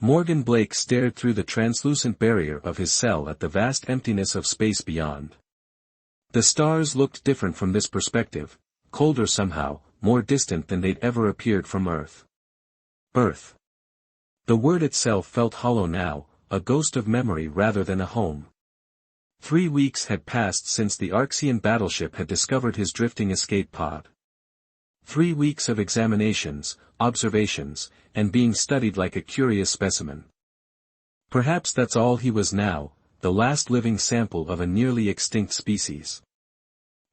Morgan Blake stared through the translucent barrier of his cell at the vast emptiness of space beyond. The stars looked different from this perspective, colder somehow, more distant than they'd ever appeared from Earth. Earth. The word itself felt hollow now, a ghost of memory rather than a home. 3 weeks had passed since the Arxian battleship had discovered his drifting escape pod. 3 weeks of examinations, observations, and being studied like a curious specimen. Perhaps that's all he was now, the last living sample of a nearly extinct species.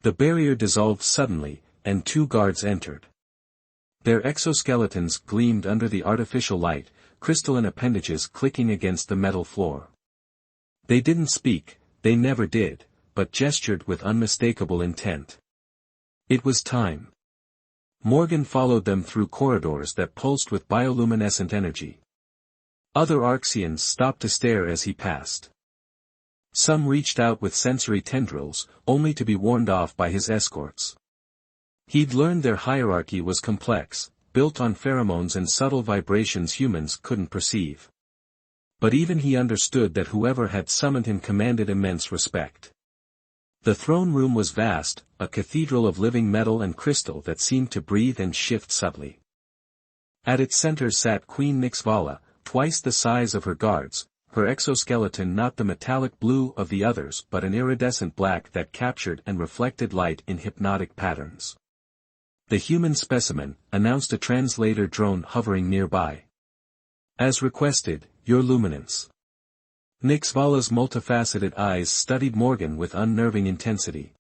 The barrier dissolved suddenly, and 2 guards entered. Their exoskeletons gleamed under the artificial light, crystalline appendages clicking against the metal floor. They didn't speak, they never did, but gestured with unmistakable intent. It was time. Morgan followed them through corridors that pulsed with bioluminescent energy. Other Arxians stopped to stare as he passed. Some reached out with sensory tendrils, only to be warned off by his escorts. He'd learned their hierarchy was complex, built on pheromones and subtle vibrations humans couldn't perceive. But even he understood that whoever had summoned him commanded immense respect. The throne room was vast, a cathedral of living metal and crystal that seemed to breathe and shift subtly. At its center sat Queen Nixvala, twice the size of her guards, her exoskeleton not the metallic blue of the others but an iridescent black that captured and reflected light in hypnotic patterns. The human specimen, announced a translator drone hovering nearby. As requested, Your Luminance. Nixvala's multifaceted eyes studied Morgan with unnerving intensity.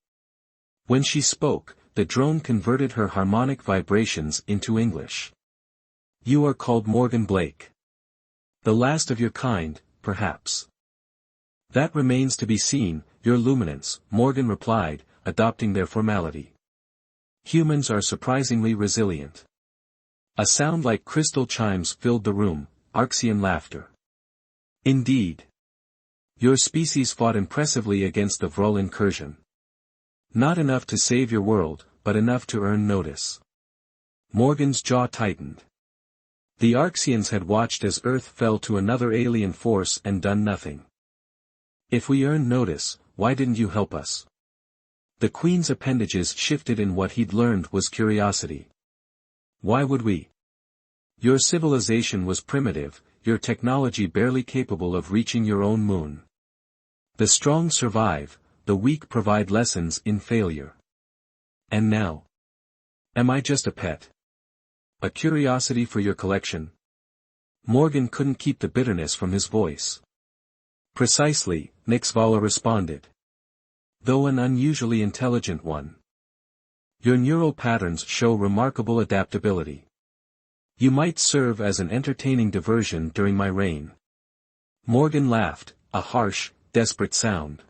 When she spoke, the drone converted her harmonic vibrations into English. You are called Morgan Blake. The last of your kind, perhaps. That remains to be seen, Your Luminance, Morgan replied, adopting their formality. Humans are surprisingly resilient. A sound like crystal chimes filled the room, Arxian laughter. Indeed. Your species fought impressively against the Vrul incursion. Not enough to save your world, but enough to earn notice. Morgan's jaw tightened. The Arxians had watched as Earth fell to another alien force and done nothing. If we earned notice, why didn't you help us? The Queen's appendages shifted in what he'd learned was curiosity. Why would we? Your civilization was primitive, your technology barely capable of reaching your own moon. The strong survive, the weak provide lessons in failure. And now? Am I just a pet? A curiosity for your collection? Morgan couldn't keep the bitterness from his voice. Precisely, Nixvala responded. Though an unusually intelligent one. Your neural patterns show remarkable adaptability. You might serve as an entertaining diversion during my reign. Morgan laughed, a harsh, desperate sound.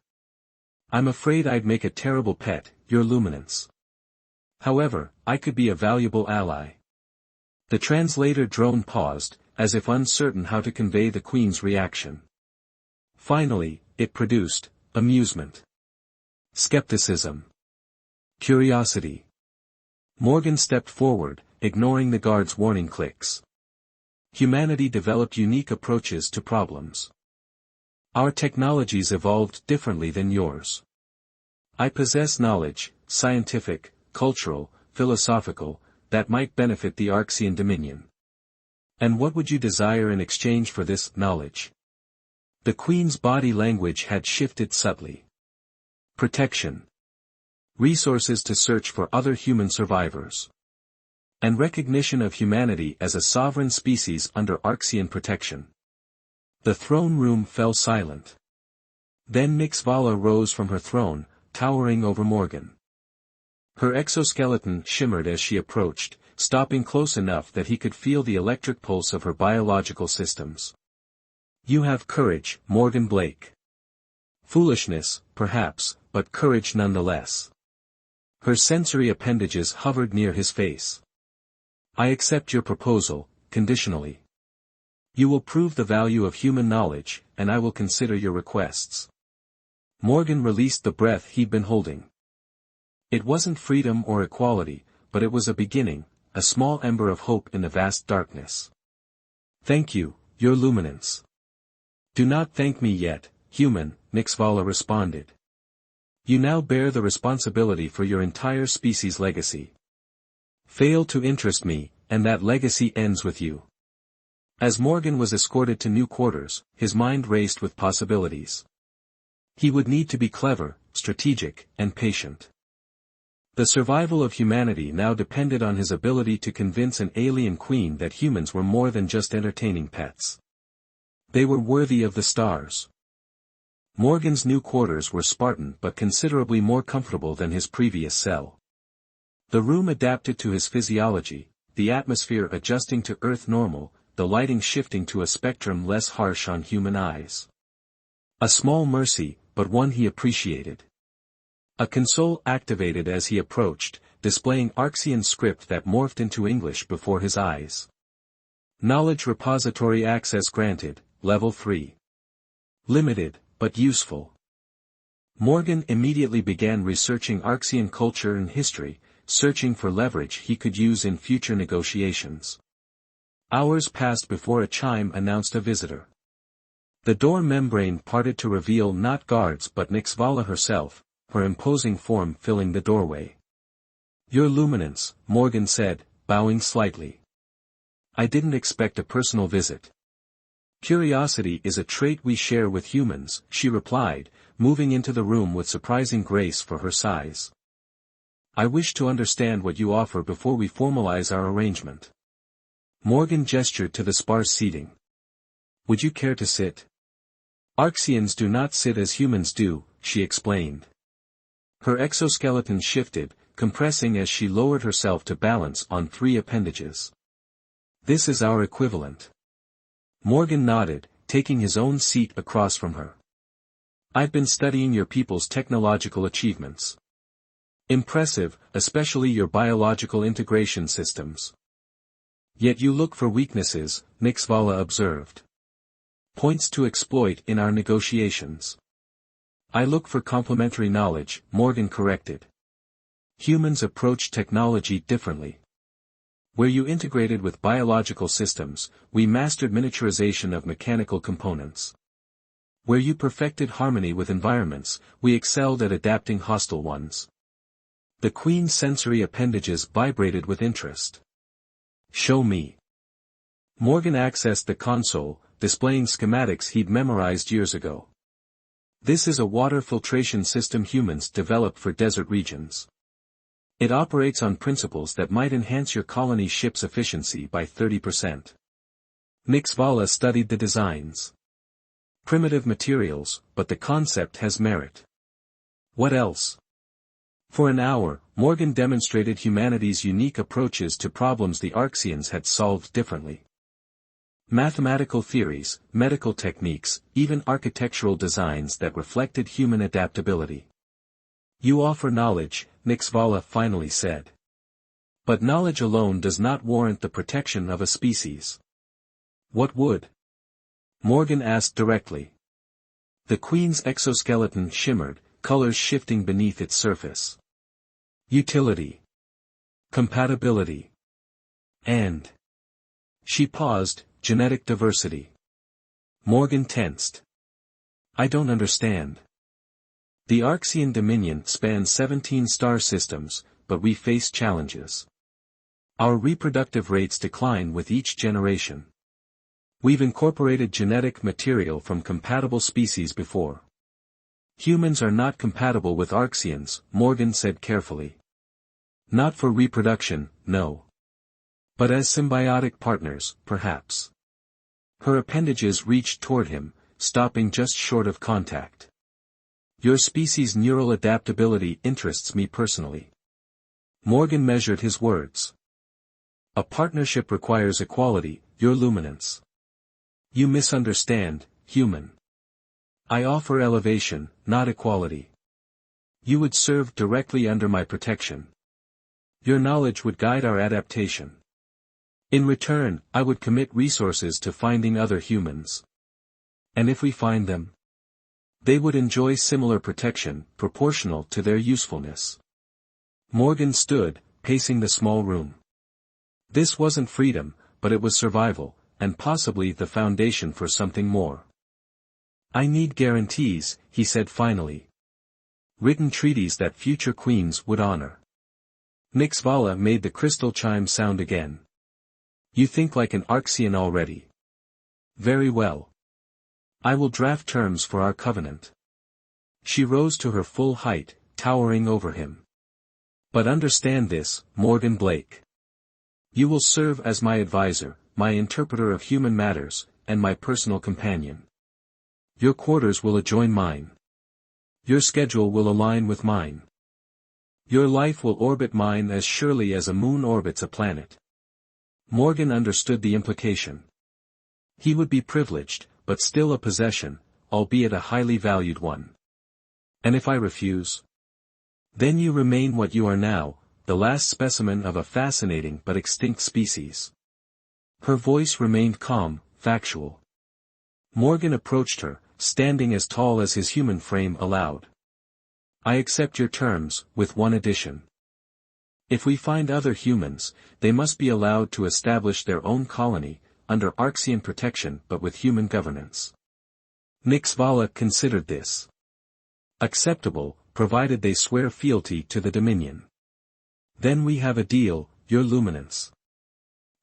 I'm afraid I'd make a terrible pet, Your Luminance. However, I could be a valuable ally. The translator drone paused, as if uncertain how to convey the Queen's reaction. Finally, it produced amusement. Skepticism. Curiosity. Morgan stepped forward, ignoring the guard's warning clicks. Humanity developed unique approaches to problems. Our technologies evolved differently than yours. I possess knowledge, scientific, cultural, philosophical, that might benefit the Arxian Dominion. And what would you desire in exchange for this knowledge? The Queen's body language had shifted subtly. Protection. Resources to search for other human survivors. And recognition of humanity as a sovereign species under Arxian protection. The throne room fell silent. Then Nixvala rose from her throne, towering over Morgan. Her exoskeleton shimmered as she approached, stopping close enough that he could feel the electric pulse of her biological systems. You have courage, Morgan Blake. Foolishness, perhaps, but courage nonetheless. Her sensory appendages hovered near his face. I accept your proposal, conditionally. You will prove the value of human knowledge, and I will consider your requests. Morgan released the breath he'd been holding. It wasn't freedom or equality, but it was a beginning, a small ember of hope in the vast darkness. Thank you, Your Luminance. Do not thank me yet, human, Nixvala responded. You now bear the responsibility for your entire species' legacy. Fail to interest me, and that legacy ends with you. As Morgan was escorted to new quarters, his mind raced with possibilities. He would need to be clever, strategic, and patient. The survival of humanity now depended on his ability to convince an alien queen that humans were more than just entertaining pets. They were worthy of the stars. Morgan's new quarters were Spartan but considerably more comfortable than his previous cell. The room adapted to his physiology, the atmosphere adjusting to Earth normal, the lighting shifting to a spectrum less harsh on human eyes. A small mercy, but one he appreciated. A console activated as he approached, displaying Arxian script that morphed into English before his eyes. Knowledge repository access granted, level 3. Limited, but useful. Morgan immediately began researching Arxian culture and history, searching for leverage he could use in future negotiations. Hours passed before a chime announced a visitor. The door membrane parted to reveal not guards but Nixvala herself, her imposing form filling the doorway. Your Luminance, Morgan said, bowing slightly. I didn't expect a personal visit. Curiosity is a trait we share with humans, she replied, moving into the room with surprising grace for her size. I wish to understand what you offer before we formalize our arrangement. Morgan gestured to the sparse seating. Would you care to sit? Arxians do not sit as humans do, she explained. Her exoskeleton shifted, compressing as she lowered herself to balance on 3 appendages. This is our equivalent. Morgan nodded, taking his own seat across from her. I've been studying your people's technological achievements. Impressive, especially your biological integration systems. Yet you look for weaknesses, Nixvala observed. Points to exploit in our negotiations. I look for complementary knowledge, Morgan corrected. Humans approach technology differently. Where you integrated with biological systems, we mastered miniaturization of mechanical components. Where you perfected harmony with environments, we excelled at adapting hostile ones. The Queen's sensory appendages vibrated with interest. Show me. Morgan accessed the console, displaying schematics he'd memorized years ago. This is a water filtration system humans developed for desert regions. It operates on principles that might enhance your colony's ship's efficiency by 30%. Nixvala studied the designs. Primitive materials, but the concept has merit. What else? For an hour, Morgan demonstrated humanity's unique approaches to problems the Arxians had solved differently. Mathematical theories, medical techniques, even architectural designs that reflected human adaptability. You offer knowledge, Nixvala finally said. But knowledge alone does not warrant the protection of a species. What would? Morgan asked directly. The Queen's exoskeleton shimmered, colors shifting beneath its surface. Utility. Compatibility. And. She paused, genetic diversity. Morgan tensed. I don't understand. The Arxian Dominion spans 17 star systems, but we face challenges. Our reproductive rates decline with each generation. We've incorporated genetic material from compatible species before. Humans are not compatible with Arxians, Morgan said carefully. Not for reproduction, no. But as symbiotic partners, perhaps. Her appendages reached toward him, stopping just short of contact. Your species' neural adaptability interests me personally. Morgan measured his words. A partnership requires equality, your Luminance. You misunderstand, human. I offer elevation, not equality. You would serve directly under my protection. Your knowledge would guide our adaptation. In return, I would commit resources to finding other humans. And if we find them? They would enjoy similar protection, proportional to their usefulness. Morgan stood, pacing the small room. This wasn't freedom, but it was survival, and possibly the foundation for something more. I need guarantees, he said finally. Written treaties that future queens would honor. Nixvala made the crystal chime sound again. You think like an Arxian already. Very well. I will draft terms for our covenant. She rose to her full height, towering over him. But understand this, Morgan Blake. You will serve as my advisor, my interpreter of human matters, and my personal companion. Your quarters will adjoin mine. Your schedule will align with mine. Your life will orbit mine as surely as a moon orbits a planet. Morgan understood the implication. He would be privileged, but still a possession, albeit a highly valued one. And if I refuse? Then you remain what you are now, the last specimen of a fascinating but extinct species. Her voice remained calm, factual. Morgan approached her, standing as tall as his human frame allowed. I accept your terms, with one addition. If we find other humans, they must be allowed to establish their own colony, under Arxian protection but with human governance. Nixvala considered this acceptable, provided they swear fealty to the Dominion. Then we have a deal, your luminance.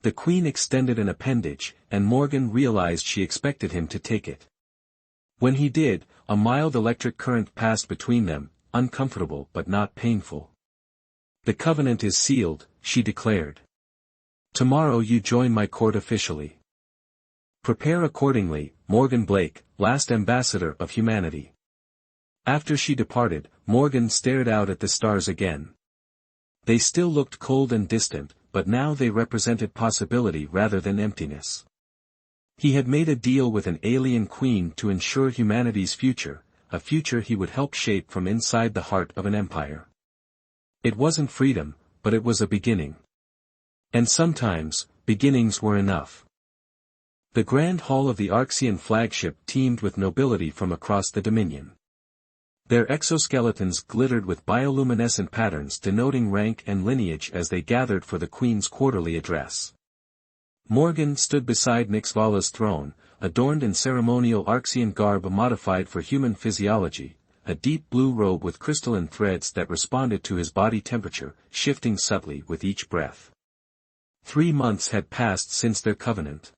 The Queen extended an appendage, and Morgan realized she expected him to take it. When he did, a mild electric current passed between them, uncomfortable but not painful. The covenant is sealed, she declared. Tomorrow you join my court officially. Prepare accordingly, Morgan Blake, last ambassador of humanity. After she departed, Morgan stared out at the stars again. They still looked cold and distant, but now they represented possibility rather than emptiness. He had made a deal with an alien queen to ensure humanity's future, a future he would help shape from inside the heart of an empire. It wasn't freedom, but it was a beginning. And sometimes, beginnings were enough. The grand hall of the Arxian flagship teemed with nobility from across the Dominion. Their exoskeletons glittered with bioluminescent patterns denoting rank and lineage as they gathered for the Queen's quarterly address. Morgan stood beside Nixvala's throne, adorned in ceremonial Arxian garb modified for human physiology, a deep blue robe with crystalline threads that responded to his body temperature, shifting subtly with each breath. 3 months had passed since their covenant.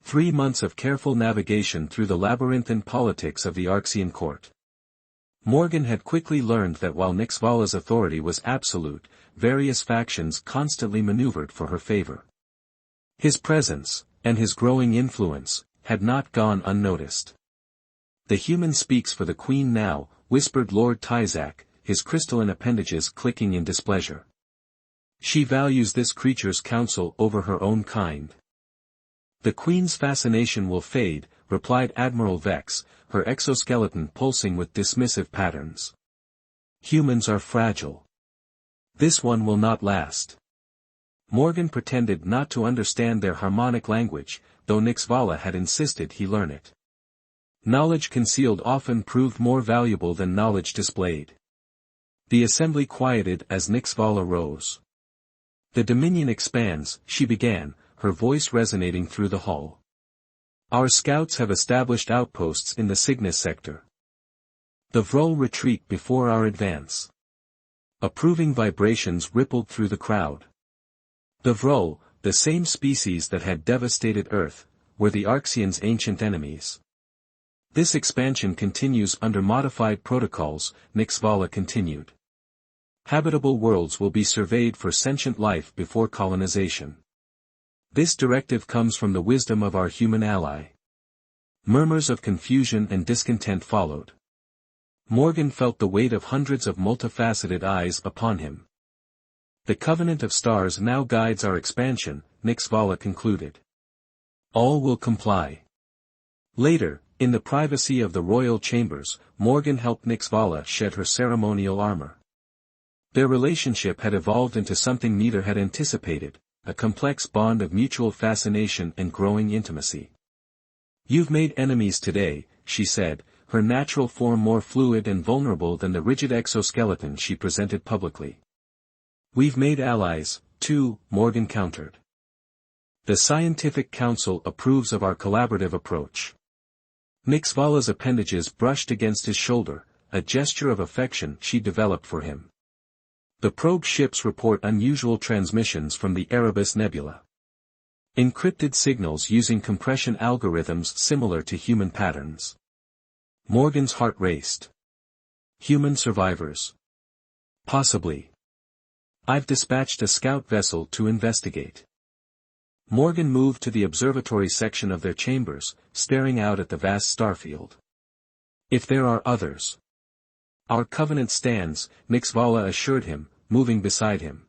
3 months of careful navigation through the labyrinthine politics of the Arxian court. Morgan had quickly learned that while Nixvala's authority was absolute, various factions constantly maneuvered for her favor. His presence, and his growing influence, had not gone unnoticed. The human speaks for the Queen now, whispered Lord Tyzak, his crystalline appendages clicking in displeasure. She values this creature's counsel over her own kind. The Queen's fascination will fade, replied Admiral Vex, her exoskeleton pulsing with dismissive patterns. Humans are fragile. This one will not last. Morgan pretended not to understand their harmonic language, though Nixvala had insisted he learn it. Knowledge concealed often proved more valuable than knowledge displayed. The assembly quieted as Nixvala rose. The Dominion expands, she began, her voice resonating through the hall. Our scouts have established outposts in the Cygnus sector. The Vrol retreat before our advance. Approving vibrations rippled through the crowd. The Vrol, the same species that had devastated Earth, were the Arxians' ancient enemies. This expansion continues under modified protocols, Nixvala continued. Habitable worlds will be surveyed for sentient life before colonization. This directive comes from the wisdom of our human ally. Murmurs of confusion and discontent followed. Morgan felt the weight of hundreds of multifaceted eyes upon him. The covenant of stars now guides our expansion, Nixvala concluded. All will comply. Later, in the privacy of the royal chambers, Morgan helped Nixvala shed her ceremonial armor. Their relationship had evolved into something neither had anticipated, a complex bond of mutual fascination and growing intimacy. You've made enemies today, she said, her natural form more fluid and vulnerable than the rigid exoskeleton she presented publicly. We've made allies, too, Morgan countered. The Scientific Council approves of our collaborative approach. Nixvala's appendages brushed against his shoulder, a gesture of affection she developed for him. The probe ships report unusual transmissions from the Erebus Nebula. Encrypted signals using compression algorithms similar to human patterns. Morgan's heart raced. Human survivors. Possibly. I've dispatched a scout vessel to investigate. Morgan moved to the observatory section of their chambers, staring out at the vast starfield. If there are others. Our covenant stands, Nixvala assured him, moving beside him.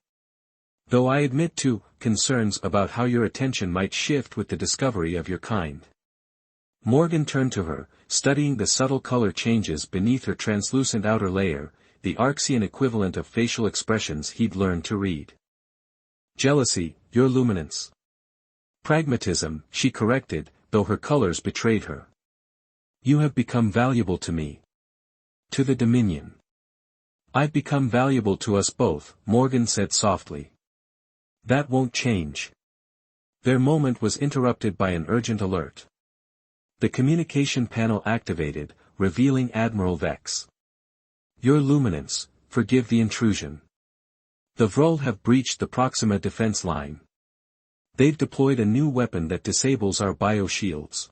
Though I admit to concerns about how your attention might shift with the discovery of your kind. Morgan turned to her, studying the subtle color changes beneath her translucent outer layer, the Arxian equivalent of facial expressions he'd learned to read. Jealousy, your luminance. Pragmatism, she corrected, though her colors betrayed her. You have become valuable to me. To the Dominion. I've become valuable to us both, Morgan said softly. That won't change. Their moment was interrupted by an urgent alert. The communication panel activated, revealing Admiral Vex. Your luminance, forgive the intrusion. The Vrul have breached the Proxima defense line. They've deployed a new weapon that disables our bioshields.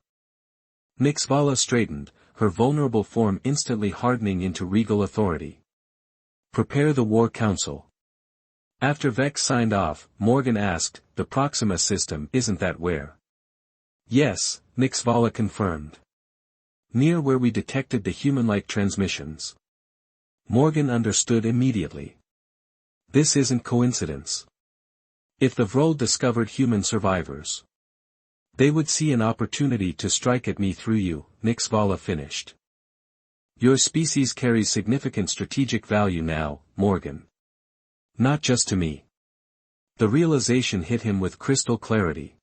Nixvala straightened, her vulnerable form instantly hardening into regal authority. Prepare the War Council. After Vex signed off, Morgan asked, the Proxima system isn't that where? Yes, Nixvala confirmed. Near where we detected the human-like transmissions. Morgan understood immediately. This isn't coincidence. If the Vrul discovered human survivors, they would see an opportunity to strike at me through you, Nixvala finished. Your species carries significant strategic value now, Morgan. Not just to me. The realization hit him with crystal clarity.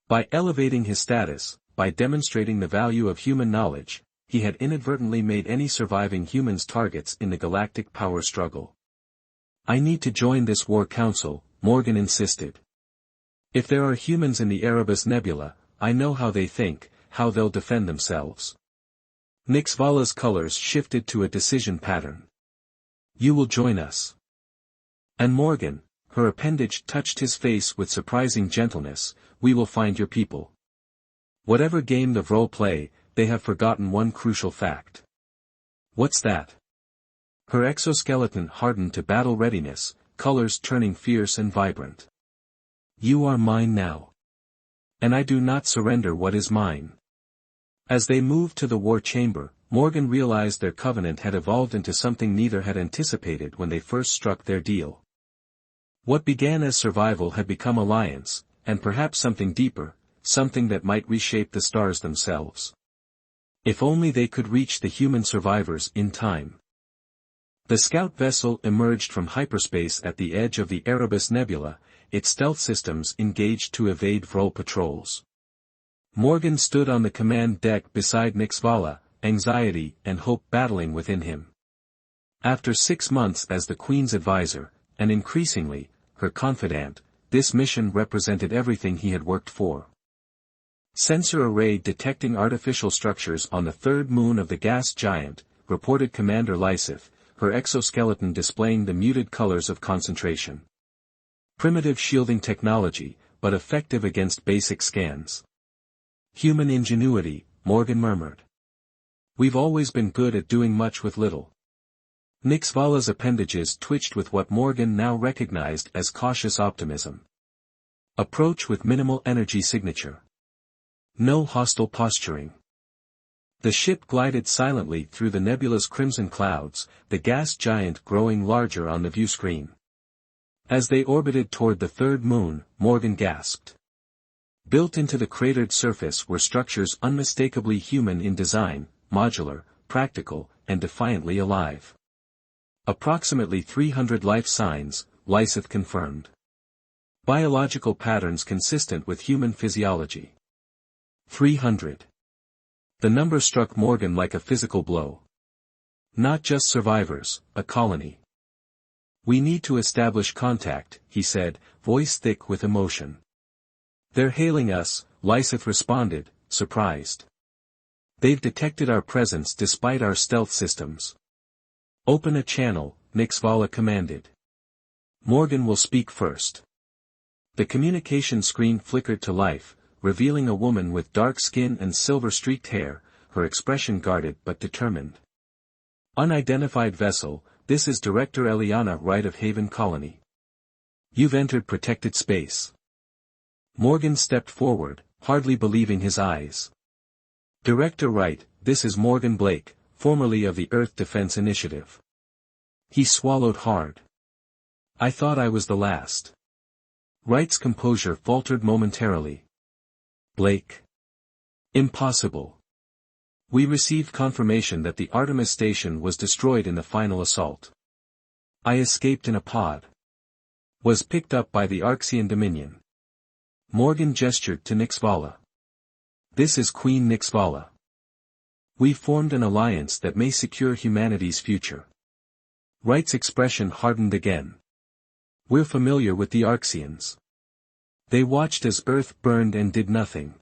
By elevating his status, by demonstrating the value of human knowledge, he had inadvertently made any surviving humans targets in the galactic power struggle. I need to join this war council, Morgan insisted. If there are humans in the Erebus Nebula, I know how they think, how they'll defend themselves. Nixvala's colors shifted to a decision pattern. You will join us. And Morgan, her appendage touched his face with surprising gentleness, we will find your people. Whatever game the Vrul play, they have forgotten one crucial fact. What's that? Her exoskeleton hardened to battle readiness, colors turning fierce and vibrant. You are mine now. And I do not surrender what is mine. As they moved to the war chamber, Morgan realized their covenant had evolved into something neither had anticipated when they first struck their deal. What began as survival had become alliance, and perhaps something deeper, something that might reshape the stars themselves. If only they could reach the human survivors in time. The scout vessel emerged from hyperspace at the edge of the Erebus Nebula, its stealth systems engaged to evade Vrul patrols. Morgan stood on the command deck beside Nixvala, anxiety and hope battling within him. After 6 months as the Queen's advisor, and increasingly, her confidant, this mission represented everything he had worked for. Sensor array detecting artificial structures on the third moon of the gas giant, reported Commander Lysith, her exoskeleton displaying the muted colors of concentration. Primitive shielding technology, but effective against basic scans. Human ingenuity, Morgan murmured. We've always been good at doing much with little. Nixvala's appendages twitched with what Morgan now recognized as cautious optimism. Approach with minimal energy signature. No hostile posturing. The ship glided silently through the nebula's crimson clouds, the gas giant growing larger on the view screen. As they orbited toward the third moon, Morgan gasped. Built into the cratered surface were structures unmistakably human in design, modular, practical, and defiantly alive. Approximately 300 life signs, Lysith confirmed. Biological patterns consistent with human physiology. 300. The number struck Morgan like a physical blow. Not just survivors, a colony. We need to establish contact, he said, voice thick with emotion. They're hailing us, Lysith responded, surprised. They've detected our presence despite our stealth systems. Open a channel, Nixvala commanded. Morgan will speak first. The communication screen flickered to life, revealing a woman with dark skin and silver-streaked hair, her expression guarded but determined. Unidentified vessel, this is Director Eliana Wright of Haven Colony. You've entered protected space. Morgan stepped forward, hardly believing his eyes. Director Wright, this is Morgan Blake, formerly of the Earth Defense Initiative. He swallowed hard. I thought I was the last. Wright's composure faltered momentarily. Blake. Impossible. We received confirmation that the Artemis station was destroyed in the final assault. I escaped in a pod. Was picked up by the Arxian Dominion. Morgan gestured to Nixvala. This is Queen Nixvala. We formed an alliance that may secure humanity's future. Wright's expression hardened again. We're familiar with the Arxians. They watched as Earth burned and did nothing.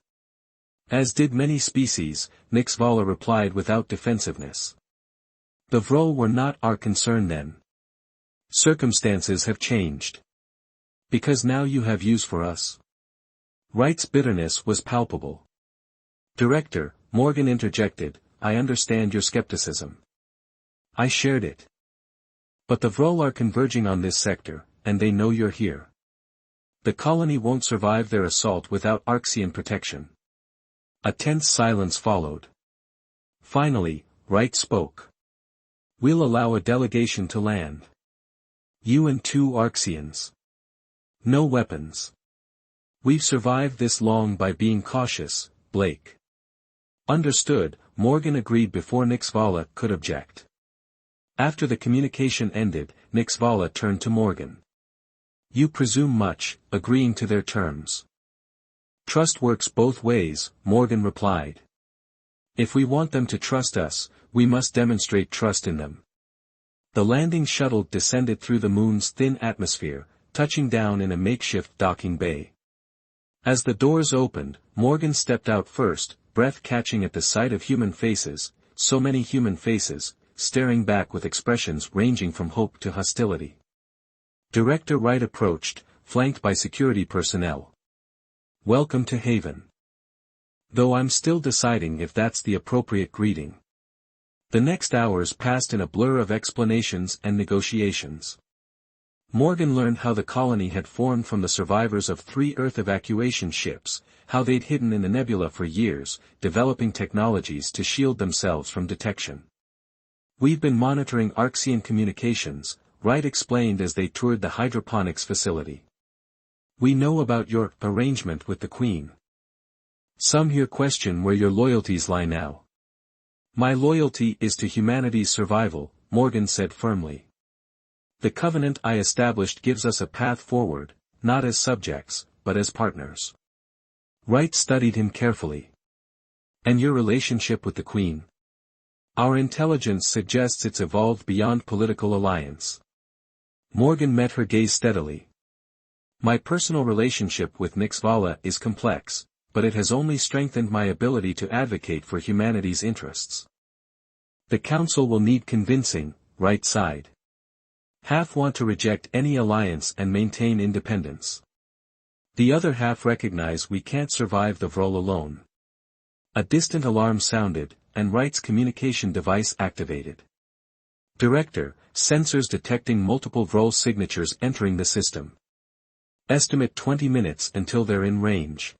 As did many species, Nixvala replied without defensiveness. The Vrol were not our concern then. Circumstances have changed. Because now you have use for us. Wright's bitterness was palpable. Director, Morgan interjected, I understand your skepticism. I shared it. But the Vrol are converging on this sector, and they know you're here. The colony won't survive their assault without Arxian protection. A tense silence followed. Finally, Wright spoke. We'll allow a delegation to land. You and 2 Arxians. No weapons. We've survived this long by being cautious, Blake. Understood, Morgan agreed before Nixvala could object. After the communication ended, Nixvala turned to Morgan. You presume much, agreeing to their terms. Trust works both ways, Morgan replied. If we want them to trust us, we must demonstrate trust in them. The landing shuttle descended through the moon's thin atmosphere, touching down in a makeshift docking bay. As the doors opened, Morgan stepped out first, breath catching at the sight of human faces, so many human faces, staring back with expressions ranging from hope to hostility. Director Wright approached, flanked by security personnel. Welcome to Haven. Though I'm still deciding if that's the appropriate greeting. The next hours passed in a blur of explanations and negotiations. Morgan learned how the colony had formed from the survivors of 3 Earth evacuation ships, how they'd hidden in the nebula for years, developing technologies to shield themselves from detection. We've been monitoring Arxian communications, Wright explained as they toured the hydroponics facility. We know about your arrangement with the Queen. Some here question where your loyalties lie now. My loyalty is to humanity's survival, Morgan said firmly. The covenant I established gives us a path forward, not as subjects, but as partners. Wright studied him carefully. And your relationship with the Queen? Our intelligence suggests it's evolved beyond political alliance. Morgan met her gaze steadily. My personal relationship with Nixvala is complex, but it has only strengthened my ability to advocate for humanity's interests. The Council will need convincing, Wright sighed. Half want to reject any alliance and maintain independence. The other half recognize we can't survive the Vrol alone. A distant alarm sounded, and Wright's communication device activated. Director, sensors detecting multiple Vrol signatures entering the system. Estimate 20 minutes until they're in range.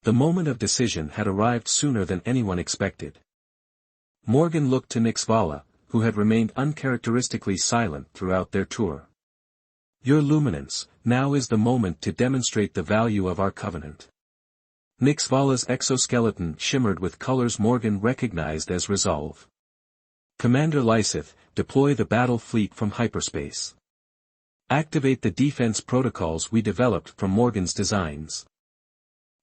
The moment of decision had arrived sooner than anyone expected. Morgan looked to Nixvala, who had remained uncharacteristically silent throughout their tour. Your Luminance, now is the moment to demonstrate the value of our covenant. Nixvala's exoskeleton shimmered with colors Morgan recognized as resolve. Commander Lysith, deploy the battle fleet from hyperspace. Activate the defense protocols we developed from Morgan's designs.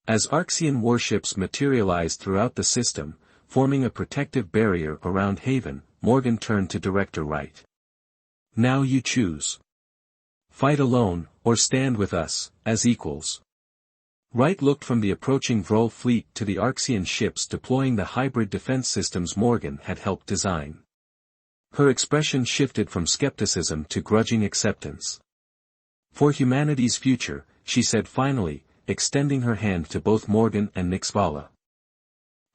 As Arxian warships materialized throughout the system, forming a protective barrier around Haven, Morgan turned to Director Wright. Now you choose. Fight alone, or stand with us, as equals. Wright looked from the approaching Vrol fleet to the Arxian ships deploying the hybrid defense systems Morgan had helped design. Her expression shifted from skepticism to grudging acceptance. "For humanity's future," she said finally, extending her hand to both Morgan and Nixvala.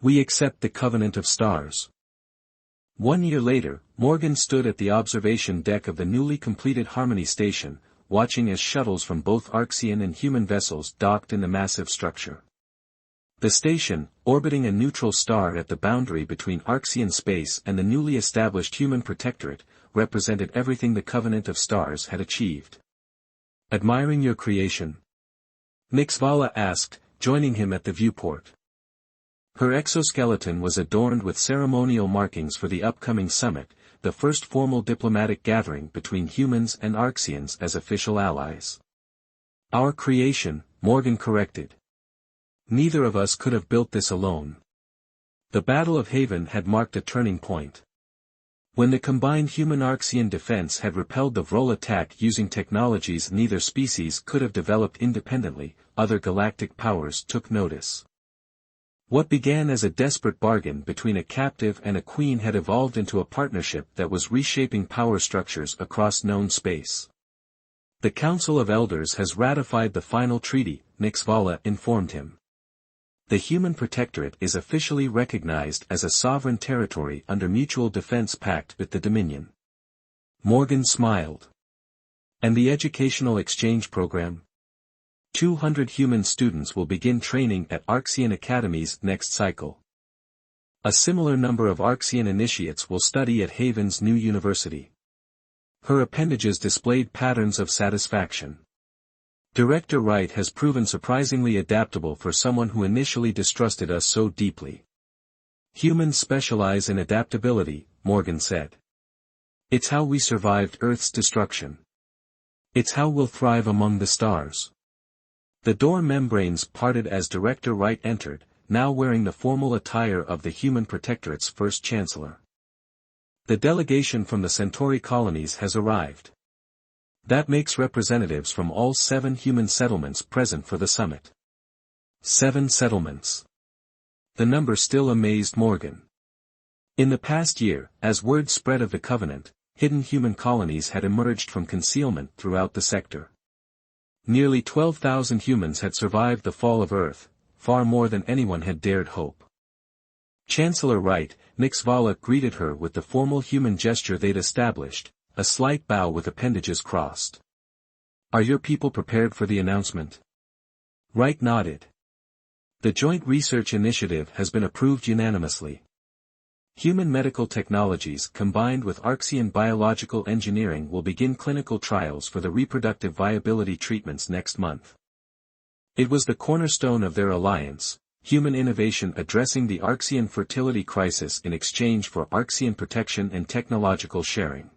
"We accept the Covenant of Stars." 1 year later, Morgan stood at the observation deck of the newly completed Harmony station, watching as shuttles from both Arxian and human vessels docked in the massive structure. The station, orbiting a neutral star at the boundary between Arxian space and the newly established human protectorate, represented everything the Covenant of Stars had achieved. "Admiring your creation?" Nixvala asked, joining him at the viewport. Her exoskeleton was adorned with ceremonial markings for the upcoming summit, the first formal diplomatic gathering between humans and Arxians as official allies. "Our creation," Morgan corrected. "Neither of us could have built this alone." The Battle of Haven had marked a turning point. When the combined human-Arxian defense had repelled the Vrol attack using technologies neither species could have developed independently, other galactic powers took notice. What began as a desperate bargain between a captive and a queen had evolved into a partnership that was reshaping power structures across known space. "The Council of Elders has ratified the final treaty," Nixvala informed him. "The Human Protectorate is officially recognized as a sovereign territory under mutual defense pact with the Dominion." Morgan smiled. "And the educational exchange program? 200 human students will begin training at Arxian academies next cycle. A similar number of Arxian initiates will study at Haven's new university." Her appendages displayed patterns of satisfaction. "Director Wright has proven surprisingly adaptable for someone who initially distrusted us so deeply." "Humans specialize in adaptability," Morgan said. "It's how we survived Earth's destruction. It's how we'll thrive among the stars." The door membranes parted as Director Wright entered, now wearing the formal attire of the Human Protectorate's first chancellor. "The delegation from the Centauri colonies has arrived. That makes representatives from all 7 human settlements present for the summit." 7 settlements. The number still amazed Morgan. In the past year, as word spread of the Covenant, hidden human colonies had emerged from concealment throughout the sector. Nearly 12,000 humans had survived the fall of Earth, far more than anyone had dared hope. Chancellor Wright, Nixvala greeted her with the formal human gesture they'd established, a slight bow with appendages crossed. "Are your people prepared for the announcement?" Wright nodded. "The Joint Research Initiative has been approved unanimously. Human medical technologies combined with Arxian biological engineering will begin clinical trials for the reproductive viability treatments next month." It was the cornerstone of their alliance, human innovation addressing the Arxian fertility crisis in exchange for Arxian protection and technological sharing.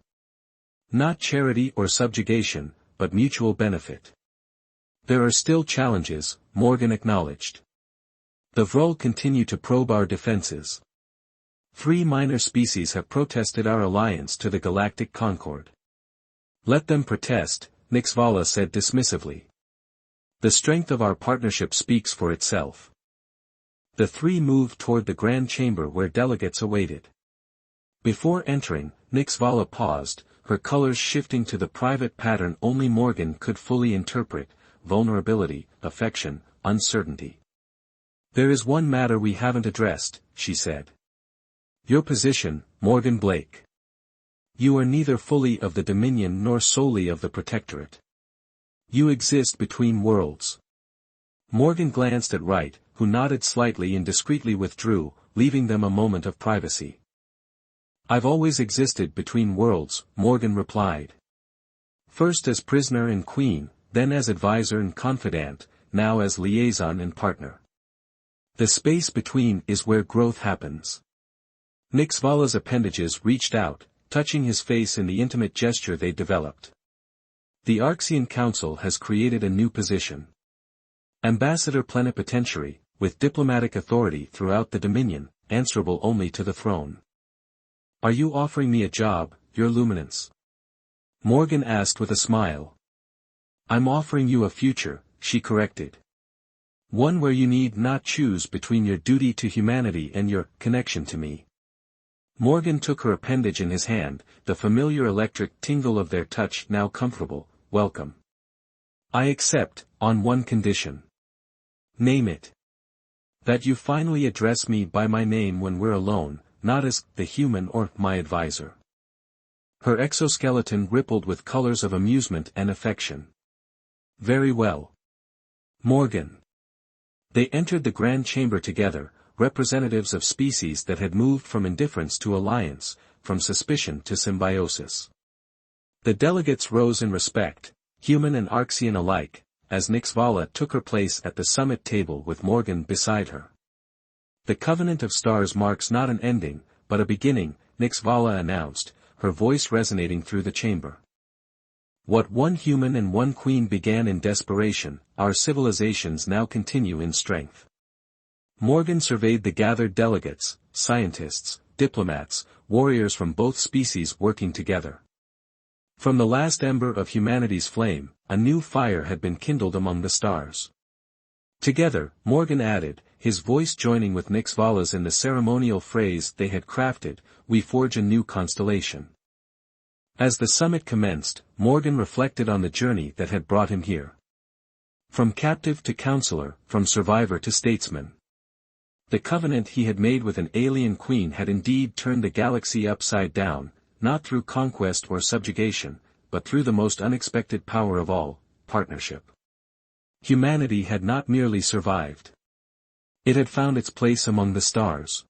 Not charity or subjugation, but mutual benefit. "There are still challenges," Morgan acknowledged. "The Vrol continue to probe our defenses. 3 minor species have protested our alliance to the Galactic Concord." "Let them protest," Nixvala said dismissively. "The strength of our partnership speaks for itself." The 3 moved toward the grand chamber where delegates awaited. Before entering, Nixvala paused, her colors shifting to the private pattern only Morgan could fully interpret: vulnerability, affection, uncertainty. "There is one matter we haven't addressed," she said. "Your position, Morgan Blake. You are neither fully of the Dominion nor solely of the Protectorate. You exist between worlds." Morgan glanced at Wright, who nodded slightly and discreetly withdrew, leaving them a moment of privacy. "I've always existed between worlds," Morgan replied. "First as prisoner and queen, then as advisor and confidant, now as liaison and partner. The space between is where growth happens." Nixvala's appendages reached out, touching his face in the intimate gesture they developed. "The Arxian Council has created a new position. Ambassador Plenipotentiary, with diplomatic authority throughout the Dominion, answerable only to the throne." "Are you offering me a job, Your Luminance?" Morgan asked with a smile. "I'm offering you a future," she corrected. One where you need not choose between your duty to humanity and your connection to me. Morgan took her appendage in his hand, the familiar electric tingle of their touch now comfortable. Welcome. I accept, on one condition. Name it. That you finally address me by my name when we're alone, not as the human or my advisor. Her exoskeleton rippled with colors of amusement and affection. Very well. Morgan. They entered the grand chamber together, representatives of species that had moved from indifference to alliance, from suspicion to symbiosis. The delegates rose in respect, human and Arxian alike, as Nixvala took her place at the summit table with Morgan beside her. The Covenant of Stars marks not an ending, but a beginning, Nixvala announced, her voice resonating through the chamber. What one human and one queen began in desperation, our civilizations now continue in strength. Morgan surveyed the gathered delegates, scientists, diplomats, warriors from both species working together. From the last ember of humanity's flame, a new fire had been kindled among the stars. Together, Morgan added, his voice joining with Nixvala's in the ceremonial phrase they had crafted, we forge a new constellation. As the summit commenced, Morgan reflected on the journey that had brought him here. From captive to counselor, from survivor to statesman. The covenant he had made with an alien queen had indeed turned the galaxy upside down, not through conquest or subjugation, but through the most unexpected power of all, partnership. Humanity had not merely survived. It had found its place among the stars.